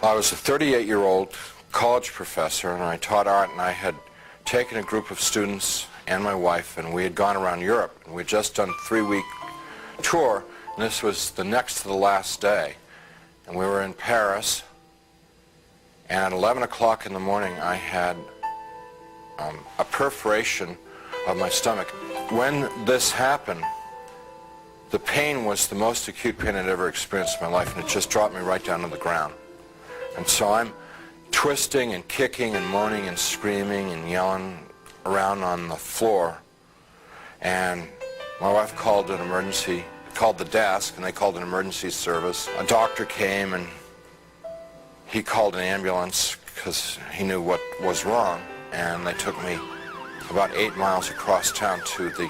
I was a 38-year-old college professor, and I taught art, and I had taken a group of students and my wife, and we had gone around Europe, and we had just done a 3-week tour, and this was the next to the last day. And we were in Paris, and at 11 o'clock in the morning I had a perforation of my stomach. When this happened, the pain was the most acute pain I'd ever experienced in my life, and it just dropped me right down to the ground. And so I'm twisting and kicking and moaning and screaming and yelling around on the floor, and my wife called the desk, and they called an emergency service. A doctor came, and he called an ambulance because he knew what was wrong, and they took me about 8 miles across town to the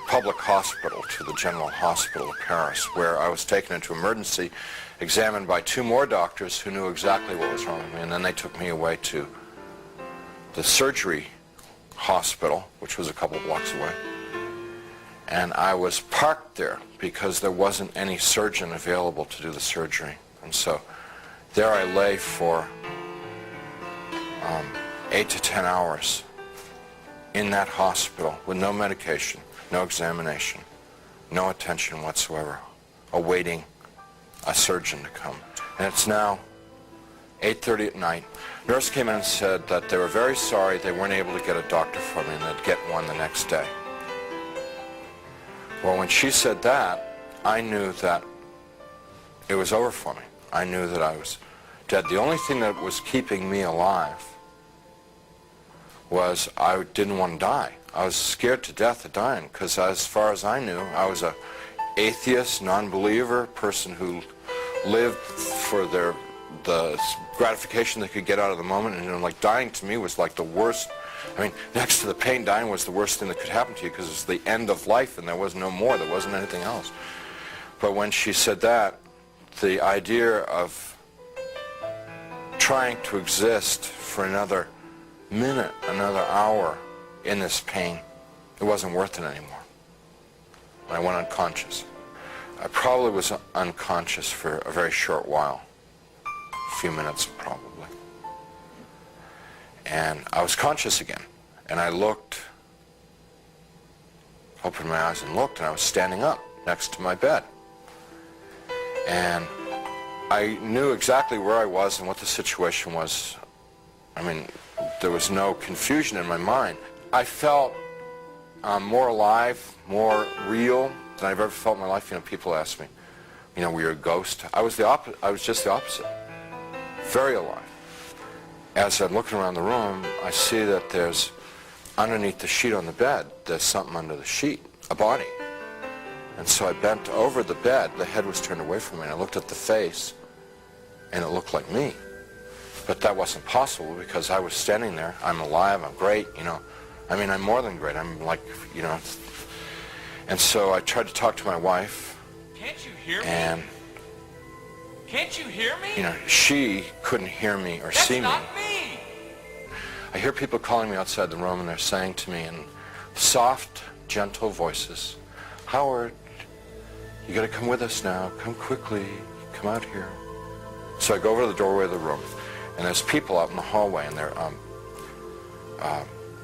public hospital, to the General Hospital of Paris, where I was taken into emergency, examined by 2 more doctors who knew exactly what was wrong with me, and then they took me away to the surgery hospital, which was a couple blocks away. And I was parked there because there wasn't any surgeon available to do the surgery. And so there I lay for 8 to 10 hours in that hospital with no medication, no examination, no attention whatsoever, awaiting a surgeon to come. And it's now 8:30 at night. Nurse came in and said that they were very sorry they weren't able to get a doctor for me and they'd get one the next day. Well, when she said that, I knew that it was over for me. I knew that I was dead. The only thing that was keeping me alive was I didn't want to die. I was scared to death of dying because as far as I knew, I was an atheist, non-believer, person who lived for the gratification they could get out of the moment, and like dying to me was like the worst. I mean, next to the pain, dying was the worst thing that could happen to you because it was the end of life and there was no more, there wasn't anything else. But when she said that, the idea of trying to exist for another minute, another hour in this pain, it wasn't worth it anymore. I went unconscious. I probably was unconscious for a very short while, a few minutes probably. And I was conscious again, and I looked, opened my eyes and looked, and I was standing up next to my bed. And I knew exactly where I was and what the situation was. I mean, there was no confusion in my mind. I felt more alive, more real than I've ever felt in my life. You know, people ask me, you know, were you a ghost? I was just the opposite. Very alive. As I'm looking around the room, I see that there's, underneath the sheet on the bed, there's something under the sheet, a body. And so I bent over the bed, the head was turned away from me, and I looked at the face, and it looked like me. But that wasn't possible because I was standing there. I'm alive, I'm great, you know. I mean, I'm more than great. I'm like, you know. And so I tried to talk to my wife. Can't you hear me? And can't you hear me? You know, she couldn't hear me or see me. That's not me. I hear people calling me outside the room, and they're saying to me in soft, gentle voices, "Howard, you got to come with us now. Come quickly. Come out here." So I go over to the doorway of the room, and there's people out in the hallway, and they're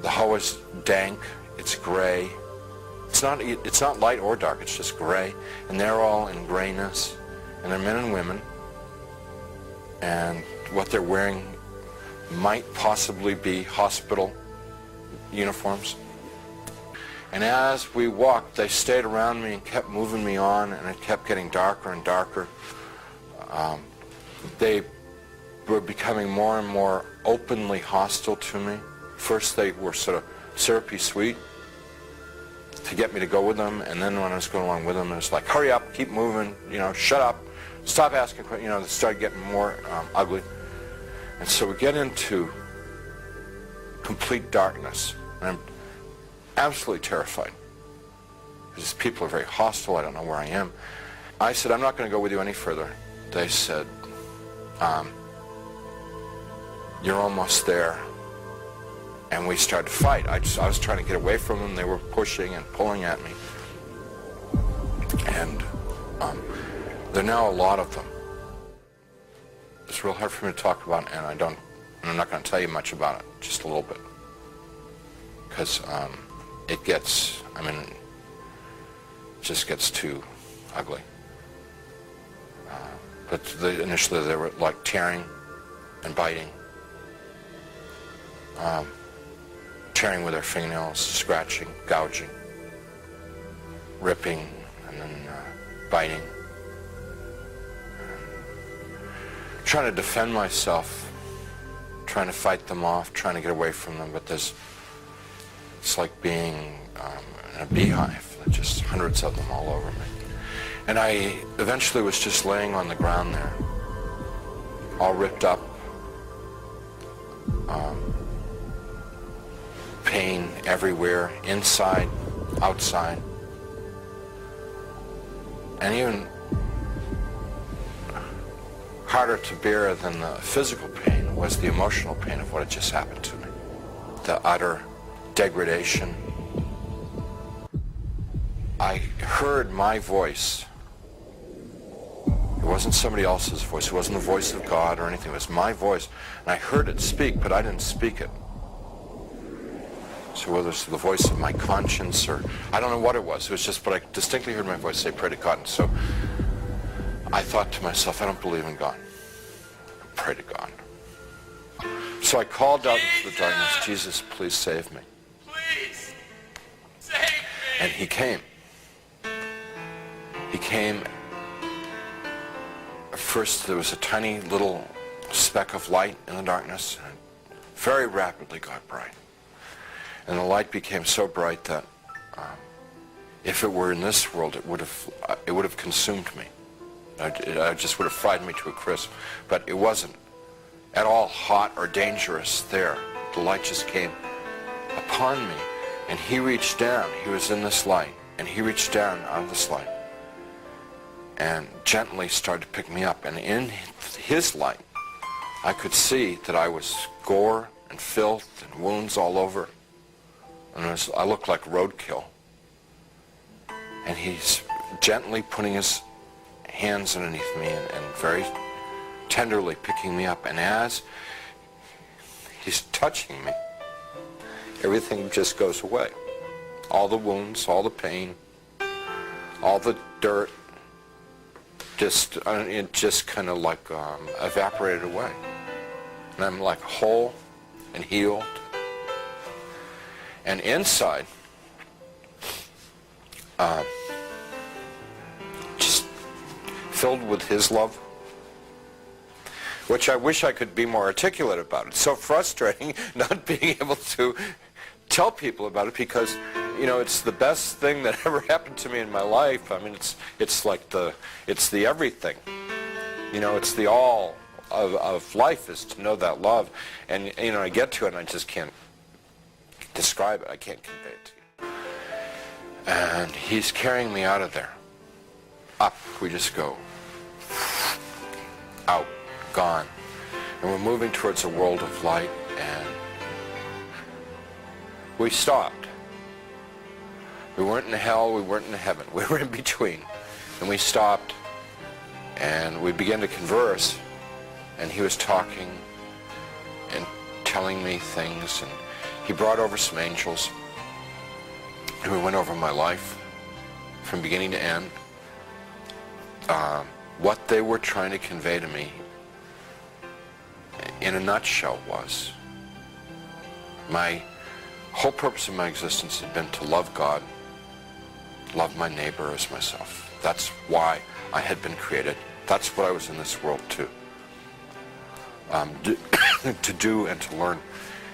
the hallway's dank. It's gray. It's not light or dark. It's just gray, and they're all in grayness, and they're men and women, and what they're wearing might possibly be hospital uniforms. And as we walked, they stayed around me and kept moving me on, and it kept getting darker and darker. They were becoming more and more openly hostile to me. First they were sort of syrupy sweet to get me to go with them, and then when I was going along with them, it was like, hurry up, keep moving, you know, shut up, stop asking questions, you know, they started getting more ugly. And so we get into complete darkness, and I'm absolutely terrified. Because people are very hostile, I don't know where I am. I said, I'm not going to go with you any further. They said, you're almost there. And we started to fight. I was trying to get away from them. They were pushing and pulling at me. And there are now a lot of them. it's real hard for me to talk about, and I'm not going to tell you much about it, just a little bit. Because it just gets too ugly. But initially they were like tearing and biting. Tearing with their fingernails, scratching, gouging, ripping, and then biting. Trying to defend myself, trying to fight them off, trying to get away from them, but it's like being in a beehive. There's just hundreds of them all over me. And I eventually was just laying on the ground there, all ripped up, pain everywhere, inside, outside. And even harder to bear than the physical pain was the emotional pain of what had just happened to me. The utter degradation. I heard my voice. It wasn't somebody else's voice. It wasn't the voice of God or anything. It was my voice. And I heard it speak, but I didn't speak it. So whether it's the voice of my conscience or I don't know what it was. It was just, but I distinctly heard my voice say, pray to God. And so I thought to myself, I don't believe in God. Pray to God. So I called out into the darkness, Jesus, please save me. Please save me. And he came. He came. First there was a tiny little speck of light in the darkness, and it very rapidly got bright. And the light became so bright that if it were in this world, it would have consumed me. It just would have fried me to a crisp. But it wasn't at all hot or dangerous there. The light just came upon me, and he reached down. He was in this light, and he reached down out of this light and gently started to pick me up. And in his light, I could see that I was gore and filth and wounds all over. And I looked like roadkill. And he's gently putting his hands underneath me and very tenderly picking me up. And as he's touching me, everything just goes away. All the wounds, all the pain, all the dirt, it just kind of like evaporated away. And I'm like whole and healed. And inside, just filled with his love, which I wish I could be more articulate about. It's so frustrating not being able to tell people about it because, you know, it's the best thing that ever happened to me in my life. I mean, it's like it's the everything. You know, it's the all of life is to know that love. And, you know, I get to it and I just can't describe it. I can't convey it to you. And he's carrying me out of there. Up we just go. Out. Gone. And we're moving towards a world of light, and we stopped. We weren't in hell, we weren't in heaven. We were in between. And we stopped, and we began to converse, and he was talking and telling me things, and he brought over some angels, and we went over my life from beginning to end. What they were trying to convey to me in a nutshell was my whole purpose of my existence had been to love God, love my neighbor as myself. That's why I had been created. That's what I was in this world to do and to learn.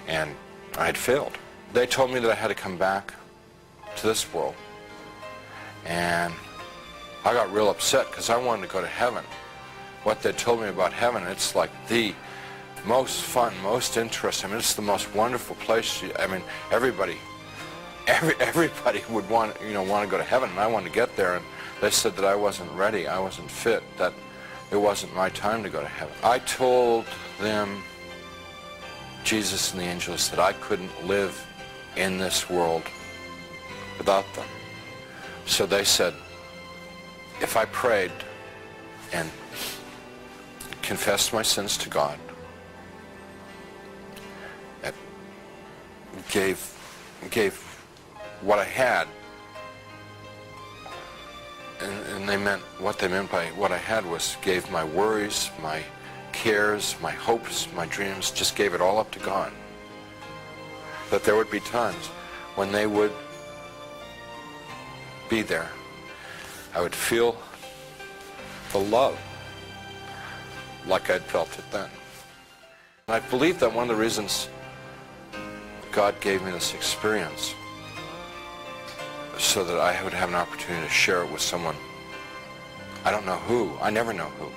And I had failed. They told me that I had to come back to this world. And I got real upset because I wanted to go to heaven. What they told me about heaven, it's like the most fun, most interesting. I mean, it's the most wonderful place. I mean, everybody would want to go to heaven, and I wanted to get there. And they said that I wasn't ready, I wasn't fit, that it wasn't my time to go to heaven. I told them, Jesus and the angels, that I couldn't live in this world without them. So they said, if I prayed and confessed my sins to God, and gave what I had, and what they meant by what I had was gave my worries, my cares, my hopes, my dreams, just gave it all up to God. That there would be times when they would be there. I would feel the love like I'd felt it then. And I believe that one of the reasons God gave me this experience so that I would have an opportunity to share it with someone. I don't know who. I never know who.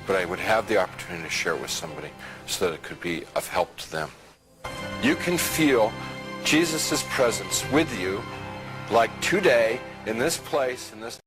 But I would have the opportunity to share it with somebody so that it could be of help to them. You can feel Jesus' presence with you like today in this place, in this